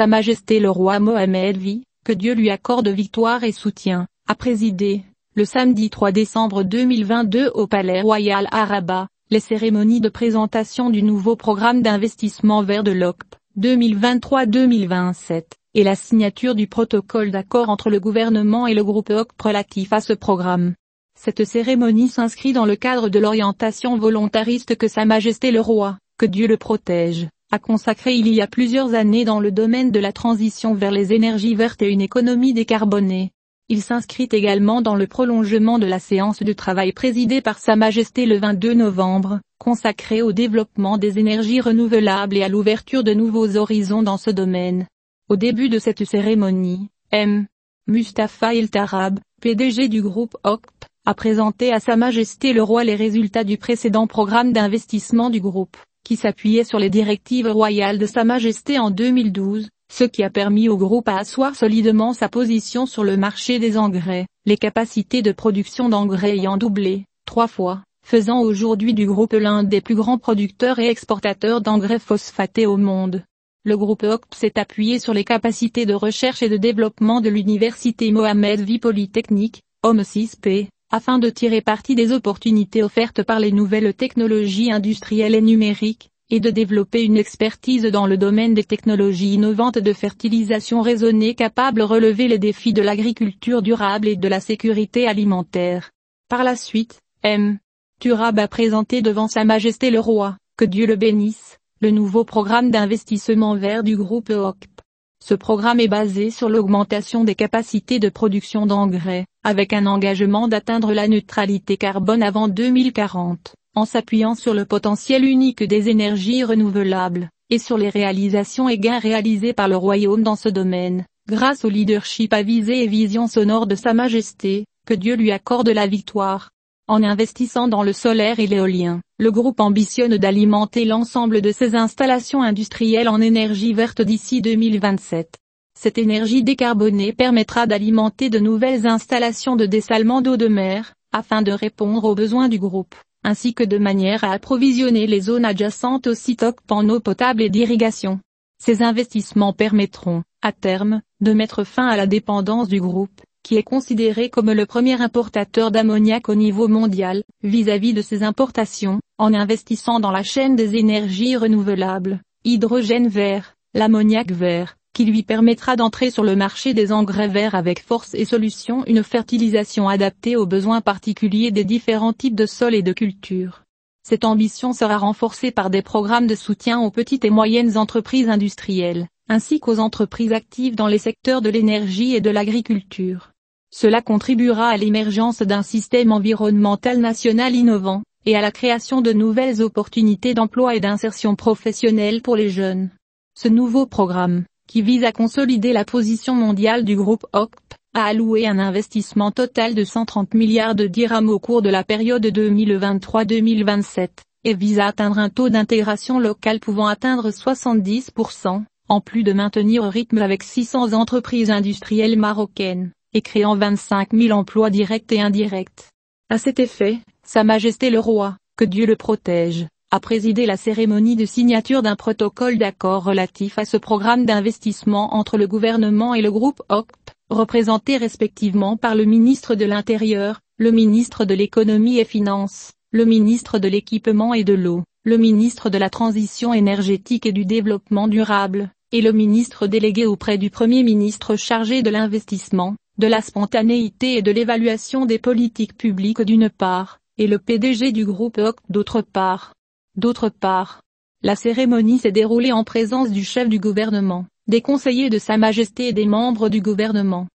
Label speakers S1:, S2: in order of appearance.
S1: Sa Majesté le roi Mohammed V, que Dieu lui accorde victoire et soutien, a présidé, le samedi 3 décembre 2022 au Palais Royal à Rabat, les cérémonies de présentation du nouveau programme d'investissement vert de l'OCP, 2023-2027, et la signature du protocole d'accord entre le gouvernement et le groupe OCP relatif à ce programme. Cette cérémonie s'inscrit dans le cadre de l'orientation volontariste que Sa Majesté le roi, que Dieu le protège, a consacré il y a plusieurs années dans le domaine de la transition vers les énergies vertes et une économie décarbonée. Il s'inscrit également dans le prolongement de la séance de travail présidée par Sa Majesté le 22 novembre, consacrée au développement des énergies renouvelables et à l'ouverture de nouveaux horizons dans ce domaine. Au début de cette cérémonie, M. Mustapha El Tarab, PDG du groupe OCP, a présenté à Sa Majesté le roi les résultats du précédent programme d'investissement du groupe, qui s'appuyait sur les directives royales de Sa Majesté en 2012, ce qui a permis au groupe à asseoir solidement sa position sur le marché des engrais, les capacités de production d'engrais ayant doublé, 3 fois, faisant aujourd'hui du groupe l'un des plus grands producteurs et exportateurs d'engrais phosphatés au monde. Le groupe OCP s'est appuyé sur les capacités de recherche et de développement de l'université Mohammed V Polytechnique, OM6P, afin de tirer parti des opportunités offertes par les nouvelles technologies industrielles et numériques, et de développer une expertise dans le domaine des technologies innovantes de fertilisation raisonnée capable de relever les défis de l'agriculture durable et de la sécurité alimentaire. Par la suite, M. Turab a présenté devant Sa Majesté le roi, que Dieu le bénisse, le nouveau programme d'investissement vert du groupe OCP. Ce programme est basé sur l'augmentation des capacités de production d'engrais, avec un engagement d'atteindre la neutralité carbone avant 2040, en s'appuyant sur le potentiel unique des énergies renouvelables, et sur les réalisations et gains réalisés par le royaume dans ce domaine, grâce au leadership avisé et vision sonore de Sa Majesté, que Dieu lui accorde la victoire. En investissant dans le solaire et l'éolien, le groupe ambitionne d'alimenter l'ensemble de ses installations industrielles en énergie verte d'ici 2027. Cette énergie décarbonée permettra d'alimenter de nouvelles installations de dessalement d'eau de mer, afin de répondre aux besoins du groupe, ainsi que de manière à approvisionner les zones adjacentes au site OCP en eau potable et d'irrigation. Ces investissements permettront, à terme, de mettre fin à la dépendance du groupe, qui est considéré comme le premier importateur d'ammoniac au niveau mondial, vis-à-vis de ses importations, en investissant dans la chaîne des énergies renouvelables, hydrogène vert, l'ammoniac vert, qui lui permettra d'entrer sur le marché des engrais verts avec force et solution une fertilisation adaptée aux besoins particuliers des différents types de sols et de cultures. Cette ambition sera renforcée par des programmes de soutien aux petites et moyennes entreprises industrielles, ainsi qu'aux entreprises actives dans les secteurs de l'énergie et de l'agriculture. Cela contribuera à l'émergence d'un système environnemental national innovant, et à la création de nouvelles opportunités d'emploi et d'insertion professionnelle pour les jeunes. Ce nouveau programme, qui vise à consolider la position mondiale du groupe OCP, a alloué un investissement total de 130 milliards de dirhams au cours de la période 2023-2027, et vise à atteindre un taux d'intégration locale pouvant atteindre 70%, en plus de maintenir au rythme avec 600 entreprises industrielles marocaines, et créant 25 000 emplois directs et indirects. À cet effet, Sa Majesté le roi, que Dieu le protège, a présidé la cérémonie de signature d'un protocole d'accord relatif à ce programme d'investissement entre le gouvernement et le groupe OCP, représentés respectivement par le ministre de l'Intérieur, le ministre de l'Économie et Finances, le ministre de l'Équipement et de l'Eau, le ministre de la Transition énergétique et du Développement durable, et le ministre délégué auprès du Premier ministre chargé de l'investissement, de la spontanéité et de l'évaluation des politiques publiques d'une part, et le PDG du groupe OCP d'autre part. La cérémonie s'est déroulée en présence du chef du gouvernement, des conseillers de Sa Majesté et des membres du gouvernement.